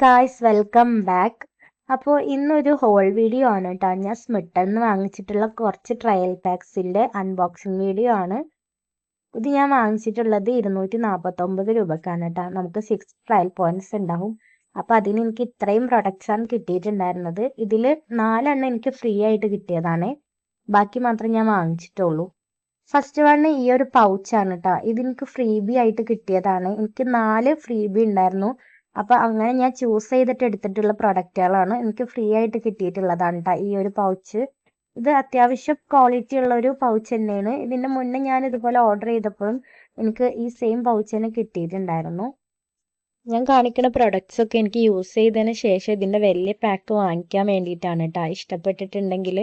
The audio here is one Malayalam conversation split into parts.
Guys welcome back. അപ്പോൾ ഇന്നൊരു ഹോൾ വീഡിയോ ആണ് കേട്ടോ. ഞാൻ സ്മിട്ടനിൽ നിന്ന് വാങ്ങിച്ചിട്ടുള്ള കുറച്ച് ട്രയൽ പാക്സിൻ്റെ അൺബോക്സിങ് വീഡിയോ ആണ്. ഇത് ഞാൻ വാങ്ങിച്ചിട്ടുള്ളത് 249 രൂപക്കാണ് കേട്ടോ. നമുക്ക് 6 ട്രയൽ പോയിന്റ്സ് ഉണ്ടാവും. അപ്പോൾ അതിന് എനിക്ക് ഇത്രയും പ്രൊഡക്ട്സാണ് കിട്ടിയിട്ടുണ്ടായിരുന്നത്. ഇതിൽ 4 എണ്ണം എനിക്ക് ഫ്രീ ആയിട്ട് കിട്ടിയതാണ്. ബാക്കി മാത്രമേ ഞാൻ വാങ്ങിച്ചിട്ടുള്ളൂ. ഫസ്റ്റ് വണ് ഈ ഒരു പൗച്ചാണ് കേട്ടോ. ഇതെനിക്ക് ഫ്രീബി ആയിട്ട് കിട്ടിയതാണ്. എനിക്ക് 4 ഫ്രീബി ഉണ്ടായിരുന്നു. അപ്പോൾ അങ്ങനെ ഞാൻ ചൂസ് ചെയ്തിട്ട് എടുത്തിട്ടുള്ള പ്രൊഡക്റ്റുകളാണ്. എനിക്ക് ഫ്രീ ആയിട്ട് കിട്ടിയിട്ടുള്ളതാണ് കേട്ടോ ഈ ഒരു പൗച്ച്. ഇത് അത്യാവശ്യം ക്വാളിറ്റി ഉള്ള ഒരു പൗച്ച് തന്നെയാണ്. ഇതിൻ്റെ മുന്നേ ഞാൻ ഇതുപോലെ ഓർഡർ ചെയ്തപ്പോഴും എനിക്ക് ഈ സെയിം പൗച്ച് തന്നെ കിട്ടിയിട്ടുണ്ടായിരുന്നു. ഞാൻ കാണിക്കുന്ന പ്രൊഡക്ട്സ് ഒക്കെ എനിക്ക് യൂസ് ചെയ്തതിന് ശേഷം ഇതിൻ്റെ വലിയ പാക്ക് വാങ്ങിക്കാൻ വേണ്ടിയിട്ടാണ് കേട്ടോ. ഇഷ്ടപ്പെട്ടിട്ടുണ്ടെങ്കിൽ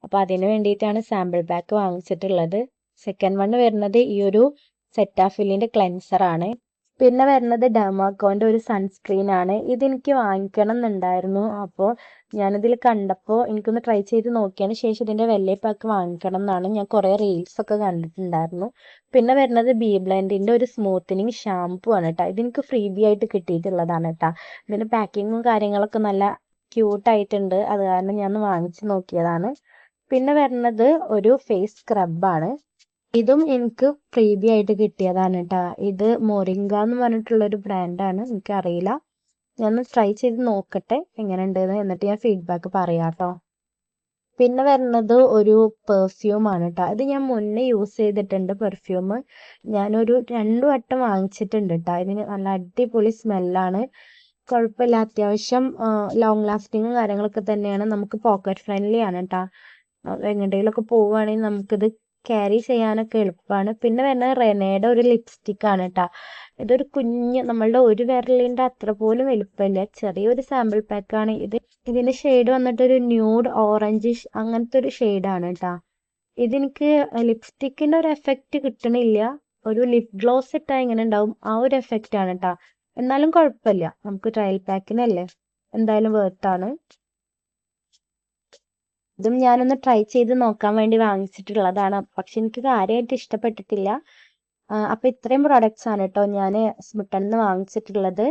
അപ്പോൾ അതിന് വേണ്ടിയിട്ടാണ് സാമ്പിൾ പാക്ക് വാങ്ങിച്ചിട്ടുള്ളത്. സെക്കൻഡ് വൺ വരുന്നത് ഈ ഒരു സെറ്റാഫിലിൻ്റെ ക്ലെൻസറാണ്. പിന്നെ വരുന്നത് ഡെർമാക്കോൻ്റെ ഒരു സൺസ്ക്രീൻ ആണ്. ഇതെനിക്ക് വാങ്ങിക്കണം എന്നുണ്ടായിരുന്നു. അപ്പോൾ ഞാനിതിൽ കണ്ടപ്പോൾ എനിക്കൊന്ന് ട്രൈ ചെയ്ത് നോക്കിയതിന് ശേഷം ഇതിൻ്റെ വലിയ പാക്ക് വാങ്ങിക്കണം എന്നാണ്. ഞാൻ കുറേ റീൽസൊക്കെ കണ്ടിട്ടുണ്ടായിരുന്നു. പിന്നെ വരുന്നത് ബി ബ്ലെൻഡിൻ്റെ ഒരു സ്മൂത്തനിങ് ഷാമ്പു ആണ് കേട്ടോ. ഇതെനിക്ക് ഫ്രീബി ആയിട്ട് കിട്ടിയിട്ടുള്ളതാണ് കേട്ടോ. ഇതിൻ്റെ പാക്കിങ്ങും കാര്യങ്ങളൊക്കെ നല്ല ക്യൂട്ടായിട്ടുണ്ട്. അത് കാരണം ഞാൻ വാങ്ങിച്ച് നോക്കിയതാണ്. പിന്നെ വരുന്നത് ഒരു ഫേസ് സ്ക്രബാണ്. ഇതും എനിക്ക് ഫ്രീബി ആയിട്ട് കിട്ടിയതാണ് കേട്ടോ. ഇത് മൊറിങ്ക എന്ന് പറഞ്ഞിട്ടുള്ളൊരു ബ്രാൻഡാണ്. എനിക്കറിയില്ല. ഞാൻ ട്രൈ ചെയ്ത് നോക്കട്ടെ എങ്ങനെയുണ്ടെന്ന്, എന്നിട്ട് ഞാൻ ഫീഡ്ബാക്ക് പറയാം കേട്ടോ. പിന്നെ വരുന്നത് ഒരു പെർഫ്യൂമാണ് കേട്ടോ. ഇത് ഞാൻ മുന്നേ യൂസ് ചെയ്തിട്ടുണ്ട് പെർഫ്യൂം. ഞാനൊരു 2 വട്ടം വാങ്ങിച്ചിട്ടുണ്ട് കേട്ടോ. ഇതിന് നല്ല അടിപൊളി സ്മെല്ലാണ്. കുഴപ്പമില്ല, അത്യാവശ്യം ലോങ് ലാസ്റ്റിങ്ങും കാര്യങ്ങളൊക്കെ തന്നെയാണ്. നമുക്ക് പോക്കറ്റ് ഫ്രണ്ട്ലി ആണ് കേട്ടോ. എങ്ങോട്ടെങ്കിലൊക്കെ പോവുകയാണെങ്കിൽ നമുക്കിത് ക്യാരി ചെയ്യാനൊക്കെ എളുപ്പമാണ്. പിന്നെ വരുന്നത് റെനയുടെ ഒരു ലിപ്സ്റ്റിക് ആണ് കേട്ടോ. ഇതൊരു കുഞ്ഞ്, നമ്മളുടെ ഒരു വിരലിൻ്റെ അത്ര പോലും വലുപ്പമില്ല, ചെറിയൊരു സാമ്പിൾ പാക്കാണ് ഇത്. ഇതിൻ്റെ ഷെയ്ഡ് വന്നിട്ടൊരു ന്യൂഡ് ഓറഞ്ചിഷ് അങ്ങനത്തെ ഒരു ഷെയ്ഡാണ് കേട്ടോ. ഇതെനിക്ക് ലിപ്സ്റ്റിക്കിൻ്റെ ഒരു എഫക്റ്റ് കിട്ടണില്ല. ഒരു ലിപ് ഗ്ലോസ് ഇട്ടാൽ എങ്ങനെ ഉണ്ടാവും ആ ഒരു എഫക്റ്റ് ആണ് കേട്ടോ. എന്നാലും കുഴപ്പമില്ല, നമുക്ക് ട്രയൽ പാക്കിനല്ലേ, എന്തായാലും വേർത്താണ്. ഇതും ഞാനൊന്ന് ട്രൈ ചെയ്ത് നോക്കാൻ വേണ്ടി വാങ്ങിച്ചിട്ടുള്ളതാണ്. പക്ഷെ എനിക്ക് കാര്യമായിട്ട് ഇഷ്ടപ്പെട്ടിട്ടില്ല. അപ്പോൾ ഇത്രയും പ്രൊഡക്ട്സ് ആണ് കേട്ടോ ഞാൻ സ്മിട്ടനിൽ നിന്ന് വാങ്ങിച്ചിട്ടുള്ളത്.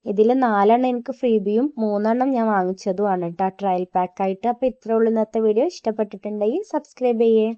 ഇതിൽ 4 എണ്ണം എനിക്ക് ഫ്രീബിയും 3 എണ്ണം ഞാൻ വാങ്ങിച്ചതുമാണ് കേട്ടോ ട്രയൽ പാക്കായിട്ട്. അപ്പോൾ ഇത്രേ ഉള്ളൂ ഇന്നത്തെ വീഡിയോ. ഇഷ്ടപ്പെട്ടിട്ടുണ്ടെങ്കിൽ സബ്സ്ക്രൈബ് ചെയ്യേ.